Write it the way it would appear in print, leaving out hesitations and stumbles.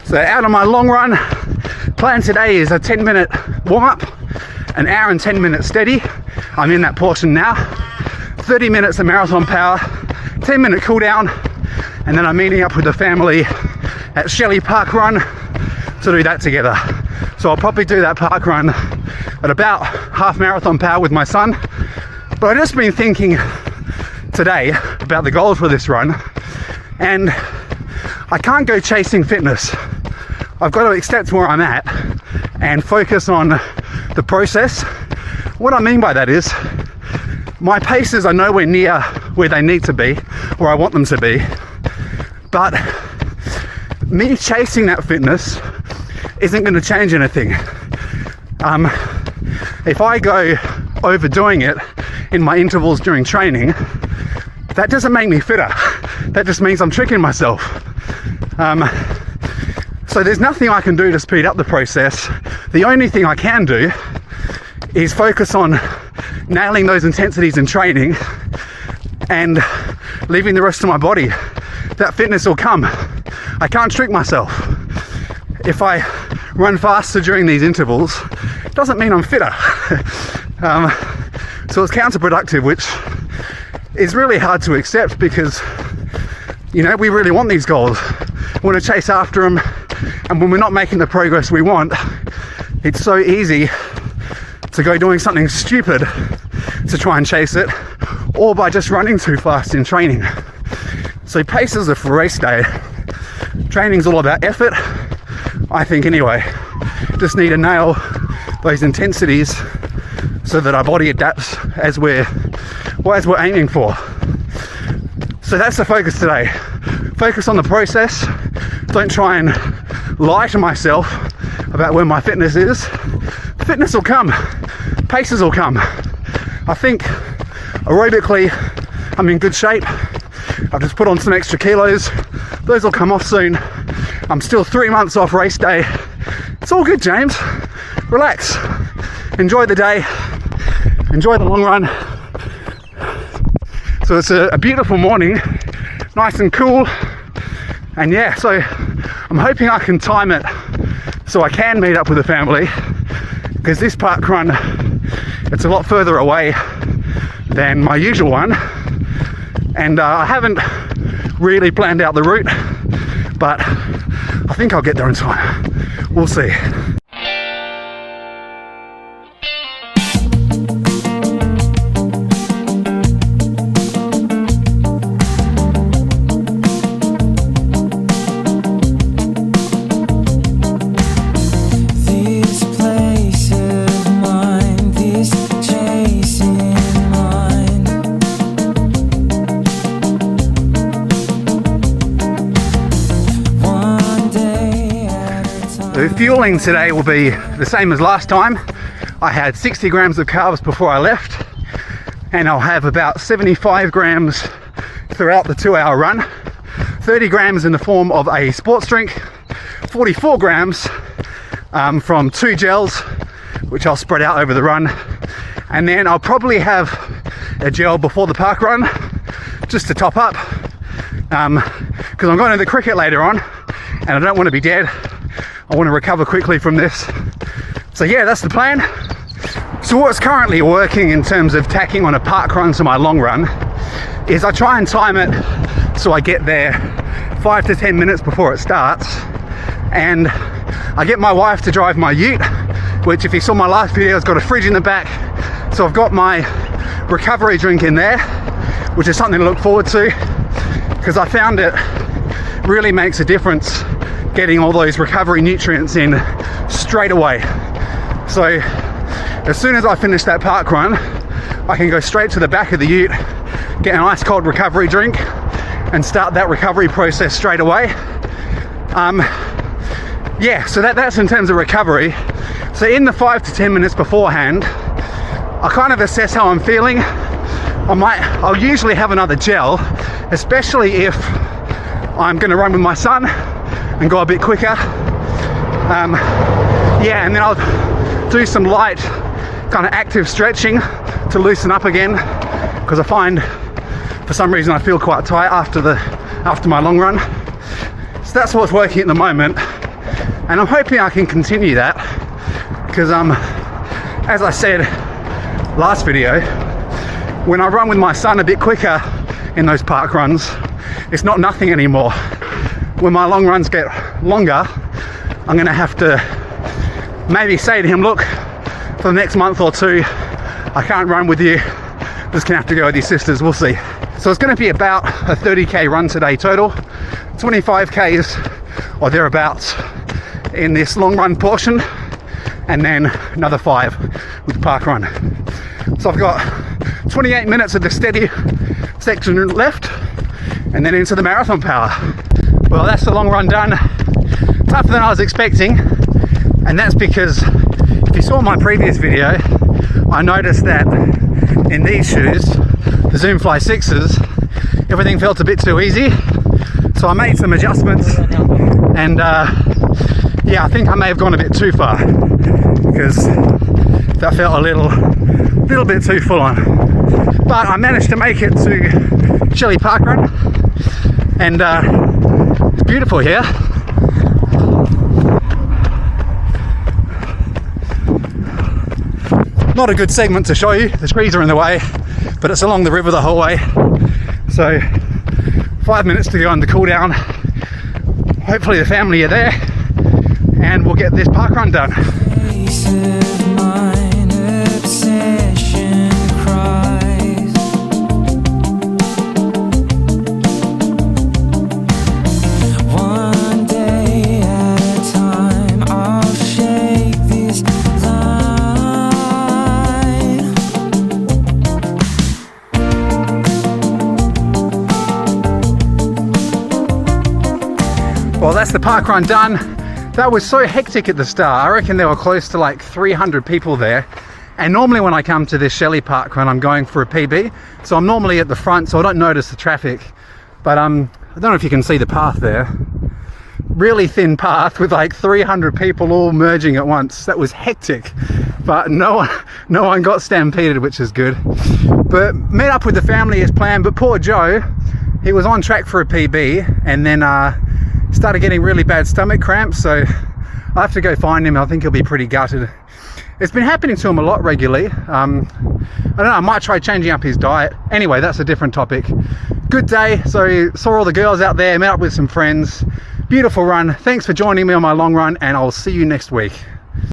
So out on my long run, plan today is a 10-minute warm-up, an hour and 10 minutes steady. I'm in that portion now. 30 minutes of marathon power, 10-minute cool down, and then I'm meeting up with the family at Shelley Park Run to do that together. So I'll probably do that park run at about half marathon power with my son. But I've just been thinking today about the goals for this run, and I can't go chasing fitness. I've got to accept where I'm at and focus on the process. What I mean by that is my paces are nowhere near where they need to be, where I want them to be, but me chasing that fitness isn't going to change anything. If I go overdoing it in my intervals during training, that doesn't make me fitter. That just means I'm tricking myself. So there's nothing I can do to speed up the process. The only thing I can do is focus on nailing those intensities in training and leaving the rest of my body. That fitness will come. I can't trick myself. If I run faster during these intervals, it doesn't mean I'm fitter. So it's counterproductive, which is really hard to accept because, you know, we really want these goals. We want to chase after them, and when we're not making the progress we want, it's so easy to go doing something stupid to try and chase it, or by just running too fast in training. So paces are for race day. Training's all about effort, I think anyway. Just need to nail those intensities so that our body adapts as we're aiming for. So that's the focus today. Focus on the process. Don't try and lie to myself about where my fitness is. Fitness will come. Paces will come. I think aerobically I'm in good shape. I've just put on some extra kilos. Those will come off soon. I'm still 3 months off race day. It's all good, James. Relax. Enjoy the day. Enjoy the long run. So it's a beautiful morning, nice and cool. And yeah, so I'm hoping I can time it so I can meet up with the family, because this park run, it's a lot further away than my usual one. And I haven't really planned out the route, but I think I'll get there in time. We'll see. The fueling today will be the same as last time. I had 60 grams of carbs before I left, and I'll have about 75 grams throughout the 2-hour run. 30 grams in the form of a sports drink, 44 grams from 2 gels, which I'll spread out over the run. And then I'll probably have a gel before the park run, just to top up, because I'm going to the cricket later on, and I don't want to be dead. I want to recover quickly from this. So yeah, that's the plan. So what's currently working in terms of tacking on a park run to my long run is I try and time it so I get there 5 to 10 minutes before it starts, and I get my wife to drive my ute, which if you saw my last video, it's got a fridge in the back. So I've got my recovery drink in there, which is something to look forward to, because I found it really makes a difference getting all those recovery nutrients in straight away. So as soon as I finish that park run, I can go straight to the back of the ute, get an ice cold recovery drink, and start that recovery process straight away. Yeah, so that's in terms of recovery. So in the 5 to 10 minutes beforehand, I kind of assess how I'm feeling. I'll usually have another gel, especially if I'm going to run with my son and go a bit quicker. Yeah, and then I'll do some light kind of active stretching to loosen up again, because I find for some reason I feel quite tight after my long run. So that's what's working at the moment. and I'm hoping I can continue that, because as I said last video, when I run with my son a bit quicker in those park runs, it's not nothing anymore. When my long runs get longer, I'm gonna have to maybe say to him, look, for the next month or two, I can't run with you, just gonna have to go with your sisters, we'll see. So it's gonna be about a 30k run today total, 25k's or thereabouts in this long run portion, and then another 5 with the park run. So I've got 28 minutes of the steady section left, and then into the marathon power. Well, that's the long run done. Tougher than I was expecting, and that's because if you saw my previous video, I noticed that in these shoes, the Zoom Fly 6s, everything felt a bit too easy. So I made some adjustments, and yeah, I think I may have gone a bit too far, because that felt a little bit too full on. But I managed to make it to Shelley Park Run, and it's beautiful here. Not a good segment to show you, the trees are in the way, but it's along the river the whole way. So 5 minutes to go on the cool down. Hopefully the family are there, and we'll get this park run done. Well, that's the park run done. That was so hectic at the start. I reckon there were close to like 300 people there. And normally when I come to this Shelley Park Run, I'm going for a PB. So I'm normally at the front, so I don't notice the traffic. But I don't know if you can see the path there. Really thin path with like 300 people all merging at once. That was hectic. But no one got stampeded, which is good. But met up with the family as planned. But poor Joe, he was on track for a PB, and then started getting really bad stomach cramps, so I have to go find him. I think he'll be pretty gutted. It's been happening to him a lot regularly. I don't know, I might try changing up his diet. Anyway, that's a different topic. Good day. So saw all the girls out there, met up with some friends. Beautiful run. Thanks for joining me on my long run, and I'll see you next week.